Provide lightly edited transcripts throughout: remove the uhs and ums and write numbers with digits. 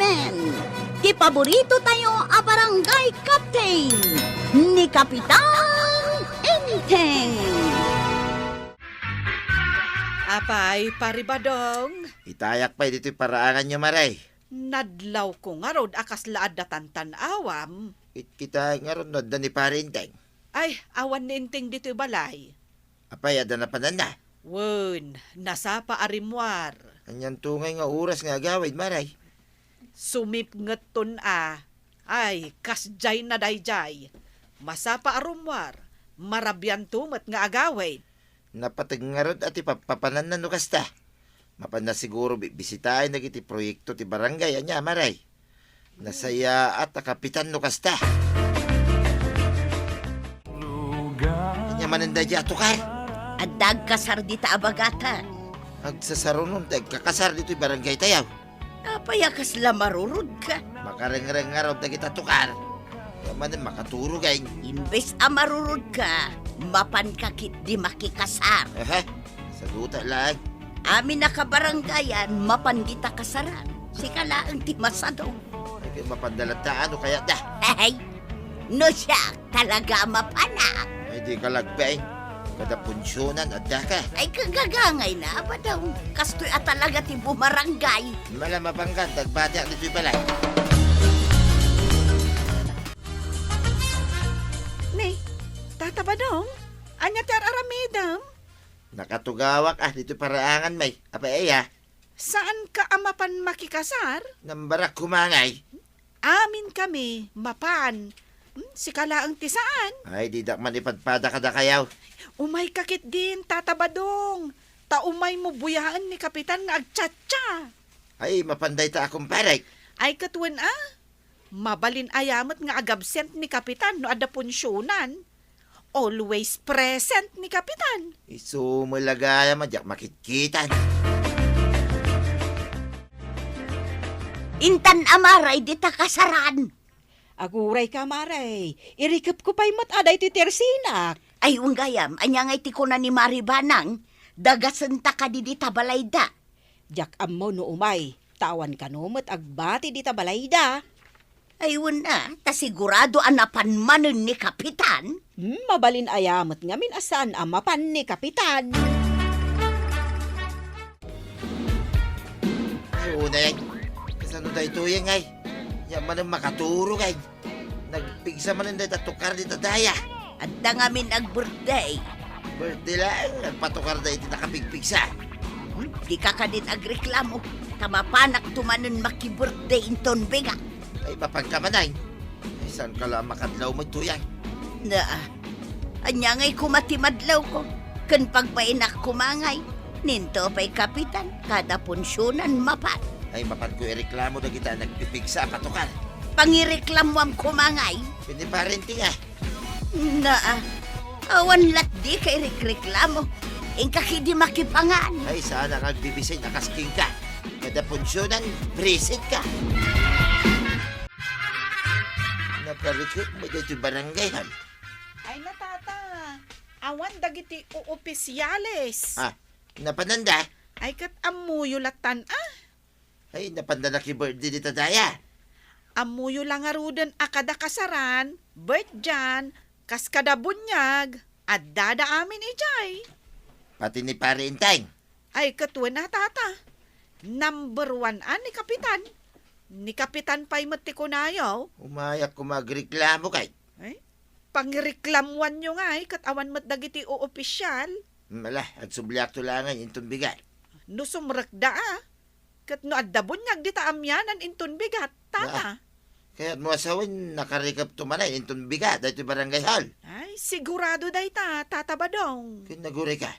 Inten! Ti paborito tayo a barangay captain ni Kapitan Inteng! Apay, paribadong. Itayak pa dito'y paraangan nyo, Maray. Nadlaw ko nga rod akas laad na tantan-awam. Kita nga ron na ni parinteng. Ay, awan ni Inting dito'y balay. Apay, ada na panan na. Wen, nasa pa arimwar. Kanyan tungay nga oras nga agawid, Maray. Sumip ngeton a. Ay, kasjay na dayjay. Masapa arumwar. Marabyan tumat nga agawid. Napatag nga ron at ipapapanan na no kasta. Mapan na siguro bisitahin na kiti proyekto ti barangay, anya, Maray. Nasaya at kapitan no kasta. Anya mananda di atukar. Adag kasar di ta abagata. Agsasarunon tag kakasar dito'y barangay tayaw. Apayakas la marurod ka. Makareng-reng nga ron na kita tukar. Manan makaturo gay. Imbes a marurod ka, mapan kakit di makikasar. Aha, saguta lang. Amin na kabarangayan, mapan kita kasaran. Sikala ang timasado. Ay, kaya mapandalataan o kaya dah. Ay, no siya talaga mapanak. Ay, di ka lagbay. Kada punsyonan at ka. Ay kagagangay na ba daw? Kastoy at talaga ti bumarangay. Mala mapanggan, dagbati ang dito'y balay. Ni, tatabadong. Anya ti aramidam. Nakatugawak dito'y paraangan may. Apa iya, Saan ka amapan makikasar? nambarak kumangay. Amin kami, mapan. Sikala ang tisaan. Ay, di dak manipadpada kada kayaw. Umay kakit din, tatabadong. Taumay mo buyaan ni Kapitan nga agtsatsa. Ay, mapanday ta akong paray. Ay katuan mabalin ayamat nga agabsent ni Kapitan no ada punsyonan. Always present ni Kapitan. Isu mulagaya madyak makitkitan. Intan amaray di ta kasaran. Aguray ka, Maray. Irikap ko pa'y mataday ti Tersinak. Ay unggayam, anya ngay ti ko na ni Maribanang, dagasan ta ka di tabalayda. Jak ammo no umay. Tawan ka no, agbati di tabalayda. Ay na, ta sigurado anapan manon ni Kapitan. Mabalin ayamat nga minasan amapan ni Kapitan. Ay, una yan. Kasano tayo tuyang ay. Yaman ang makaturo kay. Nagpigsa man ang tatukar dito daya. At da ngamin ag-birthday. Birthday lang, nagpatukar na iti nakapigpigsa. Di ka din agreklamo. Tamapanak tumanon maki-birthday inton biga. Ay, mapagkamanay. Ay, saan ka lang makadlaw mo tuyang? Na, anya ngay kumatimadlaw ko. Kan pagpainak kumangay. Ninto pa'y Kapitan, kada punsyonan mapat. Ay, mapan ko ireklamo na kita nagpipigsa patukar. Pangireklamwam kumangay. Piniparenting Na, awan lat di kay reklamo. Ingkaki di makipangan. Ay, sana nga agbibisin nakasking ka. Kada punsyonan, preset ka. Naparikot mo dito barangay, han. Ay natata, awan dagiti uopisyales. Napananda. Ay kat amuyo latan Ay, napandala ki birthday dito daya. Amuyo lang arudan akada kasaran, birth dyan, kas kada bunyag, at dada amin ijay. Pati ni pare Inteng. Ay katuwa na tata. Number 1 ni Kapitan. Ni Kapitan pa'y matikunayaw. Umayak ko magreklamo kay. Ay, pangreklamwan nyo nga kat awan matdagiti o opisyal. Mala, at sublyak to langan intong bigat. No sumrekda kat no adda bunyag di taamyanan intun bigat, tata. Kaya mo asawin nakarikap tumanay intong bigat dahil barangay hall. Ay, sigurado day tata badong. Kaya naguri ka.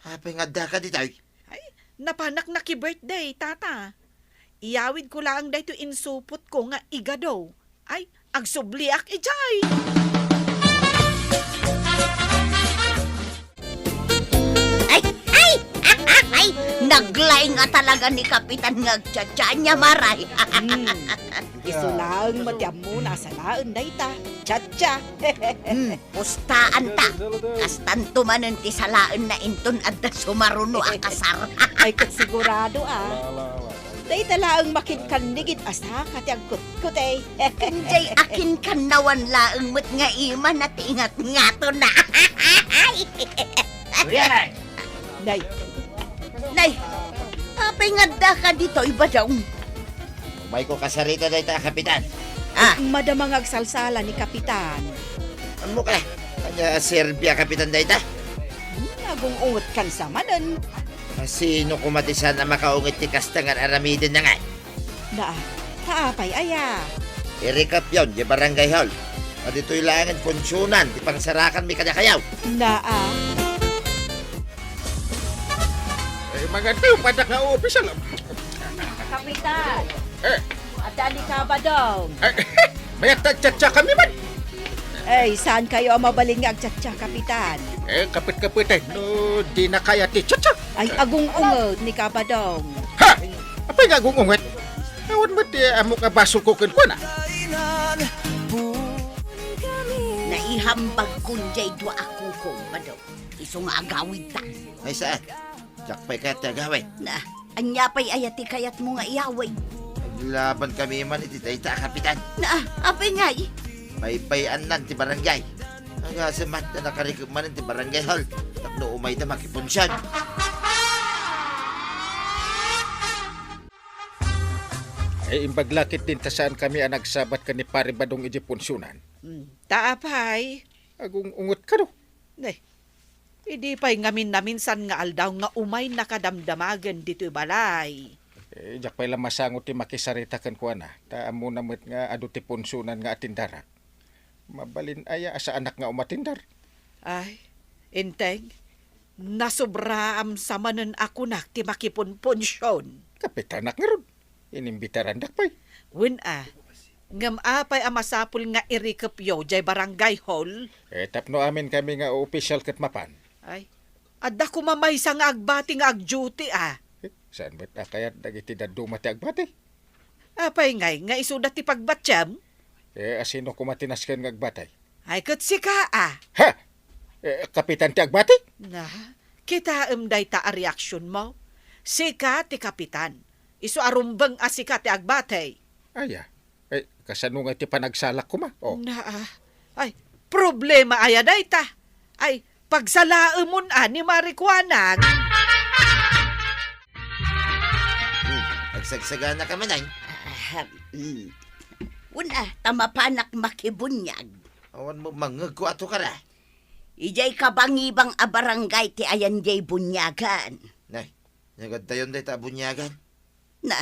Hapay nga da ka dito. Ay, napanak na ki-birthday, tata. Iyawid ko lang day to insupot ko nga igadaw. Ay, agsubliak ijay. Ay, naglay nga talaga ni Kapitan nga tsa niya maray. Isulang matiam mo nasa laan day ta. Tsa-tsa. Pustaan ta. Kastan tumanon ti salaan na inton at da sumaruno akasar. Ay kat sigurado Day talaang makinkanigid asa kati ang kutkute. Kunjay akin kanawan laeng mo't nga iman at ingat nga to na. Day, Nay, apay nga da ka dito, iba daw. May ko kasarita day ta, Kapitan. madamang agsalsala ni Kapitan. Ano ka? Kanya Serbia, Kapitan day ta? Nagungungot kan sa manan. Sino kumatisan na makaungit ti kastangan aramidin na nga? Na, haapay aya. I-recap yun, di barangay hall. At ito'y langan funksyonan, di pangsarakan may kanyakayaw. Na, Mga tayo, padak nga official. Kapitan, Eh, atali ka ba daw? may tagtsatsa kami man. Ay, saan kayo ang mabaling nga agtsatsa, Kapitan? Kapit-kapit no, di na kaya ti tsatsa. Ay, agung-ungod ni Kabadong. Ha? Apay nga gungungit? Awan mo ti amok abaso ko kun na. Naihambag kunjay dua ako ko, bado. Iso nga agawid ta. Ay saan? Jakpay ka tagawin. Na, anyapay ayati kayat mo nga iyaway. Laban kami man iti day ta, Kapitan. Na, apay nga eh. Paypayan nan ti barangay. Ang asamat na nakarikip man ti barangay hall. Tapno umay na makipunsyan. Imbaglakit din ta saan kami ang nagsabat ka ni pare badong iji punsyunan. Taapay. Agung ungot ka no. Ne, hindi pa'y ngamin na minsan nga aldaw nga umay nakadamdamagan dito balay. Jakpay lang masangot ti makisarita kan kuha na. Ta amo namit nga adu ti punsyunan nga atindara. Mabalin aya asa anak nga umatindar. Ay, inteng, nasubraam sa manan ako na ti makipunpunsyon. Kapitanak nga ron. Inimbitaran dakpay. Win ngam apay ang masapul nga irikapyo jay barangay hall. Tapno amin kami nga official kat mapan. Ay, adda ko mamaysa nga agbati nga agduty Saan ba't kayat dagiti dadumati agbati? Apay ngay, nga isudat ti pagbatsyam. Asino kumatinas kan nga agbatay? Ay, kat sika Ha? Kapitan ti agbati? Na, kita day ta a reaksyon mo. Sika ti kapitan. Isu arumbang asika ti agbatay. Aya. Kasano nga ti panagsalak ko ma? Oh. Na, ay, problema aya day ta. Ay, pagsalaemon ni Marikwanag. Nagsagsaga na ka man ay. Una, tamapanak makibunyag. Awan mo mangag ko ato ka ra. Ijay kabangibang a barangay ti ayan jay bunyagan. Nay, nagad tayon day ta bunyagan. Na,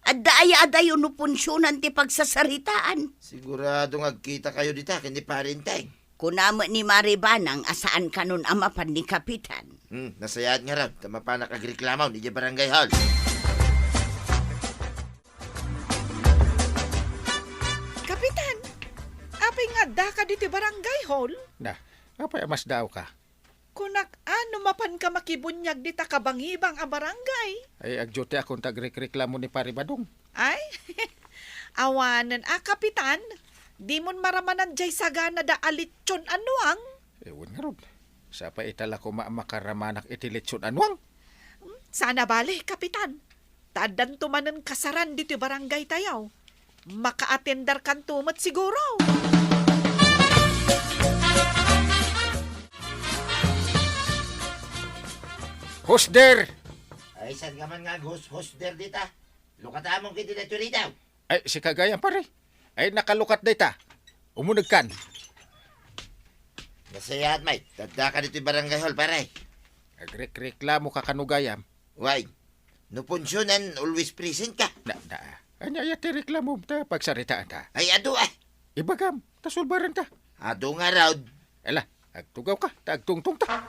adaya-adayo no punsyonan ti pagsasaritaan. Sigurado agkita kayo dita, kindi parinteng. Kunama ni Maribanang asaan kanon amapan ni Kapitan. Nasayad nga raw, tamapanak agreklamaw ni barangay hall. Kapitan, apay nga da ka dito barangay hall? Na, apay mas daw ka? Kunak ano mapan ka makibunyag dita kabangibang a barangay? Ay, agjote akong tagreklamo ni pare badong. Ay, awanan kapitan. Di mon maramanan jay sagana da alitson anuang. Ewan nga ron. Sa pa itala ko makaramanak itilitsyon anwang. Sana bali, kapitan. Tadan tumanan kasaran dito barangay tayaw. Maka-atendar kan tumat siguro. Who's there? Ay, saan ka man nga host der dita? Lukatamong kiti na turita. Ay, si Kagayan pare. Ay, nakalukat data. Umunag kan. Nasayad, may. Tadda ka dito barangay hall, pare. Agreklamo ka kanugayam. Why? No punsyonan, always present ka. Anya yati reklamo ta pagsaritaan ta. Ay, ado Ibagam, tasulbaran ta. Ado nga raw. Ela, agtugaw ka, tagtungtong ta.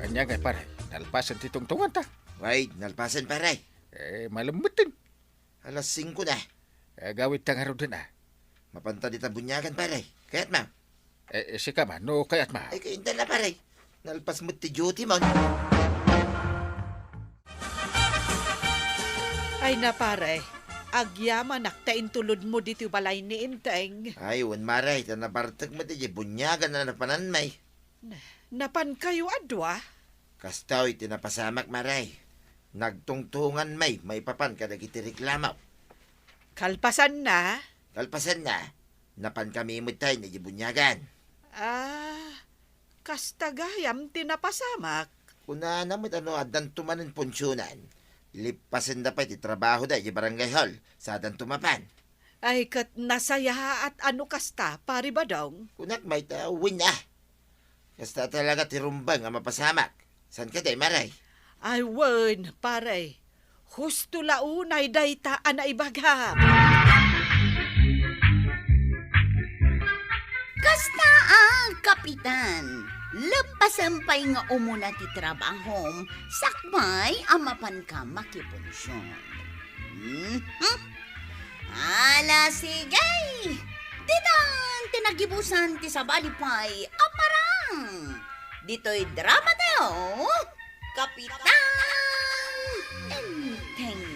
Anya nga pare, nalpasan ti tungtungan ta. Why, nalpasan, pare. Malambutin. Alas 5 na. Gawit ta nga rin din Mapanta dita bunyagan, pare. Kaya't ma. Si Kama, no kayat ma. Ay, kainta na, pare. Nalpas mo ti duty mo. Ay na pare, agyaman naktain tulod mo dito balay ni Inteng. Ay, wan maray. Tanabartag mo ti bunyagan na napanan, may. Napan kayo adwa? Kastoy, tinapasamak maray. Nagtungtungan may papan ka dagiti reklamaw. Kalpasan na? Kalpasan na, napan kami imutay na gibunyagan. Kastagayam tinapasamak. Kuna namit adan tumanin punsyonan. Lipasin dapat trabaho da di barangay hall sa adan tumapan. Ay kat nasaya at ano kasta, pari ba daw? Kunak may tawin na. Kasta talaga tirumbang ang mapasamak. San ka day maray? Ay wen, pare. Husto launay dayta ana ibagam. Kasta ang kapitan. Lampasampay nga umuna ti trabahom, sakmay amapan ka makipunsyon. Ala sigay! Ditang tinagibusan ti sabalipay aparang. Dito'y drama tayo, Kapitan Enteng.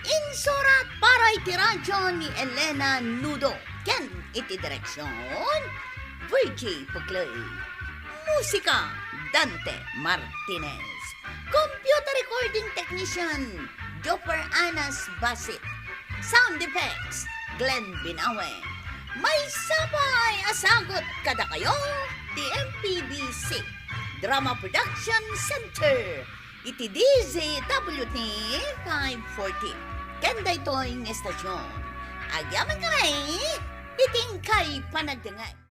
Insurat para iti radyo ni Elena Nudo. Ken iti direksyon, Virgie Puglay. Musika, Dante Martinez. Computer recording technician, Jopper Anas Basit. Sound effects, Glenn Binawe. May sabay asagot kada kayo, TMPBC. Drama Production Center. Iti DZWT 540. Kanda ito'y estasyon. Agyaman kami, iting kay panagdangay.